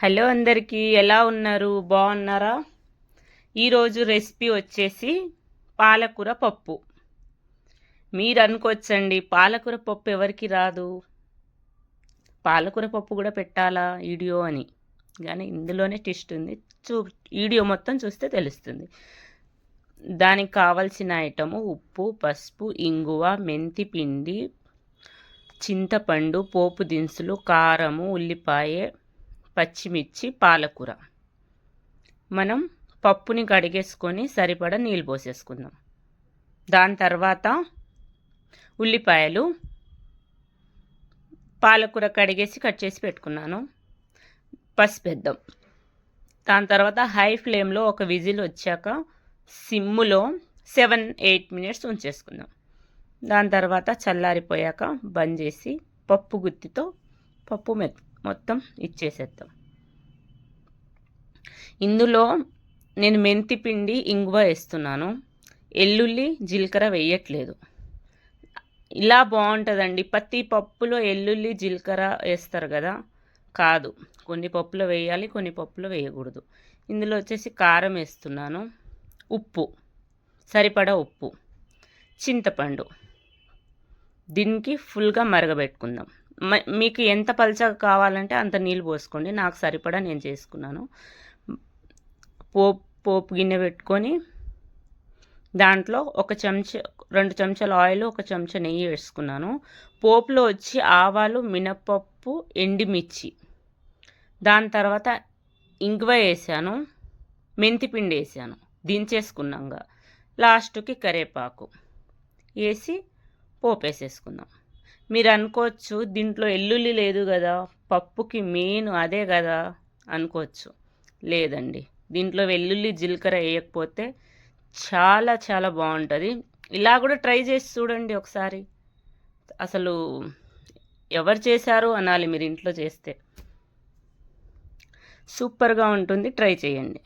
Hello అందరికీ, ఎలా ఉన్నారు? బాగున్నారా? ఈరోజు రెసిపీ వచ్చేసి పాలకూర పప్పు. మీరు అనుకోవచ్చండి, పాలకూర పప్పు ఎవరికి రాదు, పాలకూర పప్పు కూడా పెట్టాలా వీడియో అని. కానీ ఇందులోనే టెస్ట్ ఉంది. వీడియో మొత్తం చూస్తే తెలుస్తుంది. దానికి కావలసిన ఐటము ఉప్పు, పసుపు, ఇంగువ, మెంతి పిండి, చింతపండు, పోపు దినుసులు, కారము, ఉల్లిపాయ, పచ్చిమిర్చి, పాలకూర. మనం పప్పుని కడిగేసుకొని సరిపడా నీళ్ళు పోసేసుకుందాం. దాని తర్వాత ఉల్లిపాయలు, పాలకూర కడిగేసి కట్ చేసి పెట్టుకున్నాను. పసుపు వేద్దాం. దాని తర్వాత హై ఫ్లేమ్లో ఒక విజిల్ వచ్చాక సిమ్ములో 7-8 మినిట్స్ ఉంచేసుకుందాం. దాని తర్వాత చల్లారిపోయాక బంద్ చేసి పప్పు గుత్తితో పప్పు మొత్తం ఇచ్చేసేద్దాం. ఇందులో నేను మెంతి పిండి, ఇంగువ వేస్తున్నాను. ఎల్లుల్లి, జీలకర్ర వేయట్లేదు. ఇలా బాగుంటుందండి. ప్రతి పప్పులో ఎల్లుల్లి, జీలకర్ర వేస్తారు కదా, కాదు, కొన్ని పప్పులో వేయాలి, కొన్ని పప్పులో వేయకూడదు. ఇందులో వచ్చేసి కారం వేస్తున్నాను, ఉప్పు, సరిపడా ఉప్పు, చింతపండు. దీనికి ఫుల్గా మరగబెట్టుకుందాం. మీకు ఎంత పలచగా కావాలంటే అంత నీళ్ళు పోసుకోండి. నాకు సరిపడా నేను చేసుకున్నాను. పోపు గిన్నె పెట్టుకొని దాంట్లో 2 చెంచాల ఆయిల్, 1 చెంచా నెయ్యి వేసుకున్నాను. పోపులో వచ్చి ఆవాలు, మినపప్పు, ఎండుమిర్చి, దాని తర్వాత ఇంగువ వేసాను, మెంతిపిండి వేసాను, దించేసుకున్నాక లాస్ట్కి కరివేపాకు వేసి పోపు వేసేసుకుందాం. మీరు అనుకోవచ్చు, దీంట్లో ఎల్లుల్లి లేదు కదా, పప్పుకి మెయిన్ అదే కదా అనుకోవచ్చు. లేదండి, దీంట్లో వెల్లుల్లి, జీలకర్ర వేయకపోతే చాలా చాలా బాగుంటుంది. ఇలా కూడా ట్రై చేసి చూడండి ఒకసారి. అసలు ఎవరు చేశారు అనాలి మీరు ఇంట్లో చేస్తే. సూపర్గా ఉంటుంది, ట్రై చేయండి.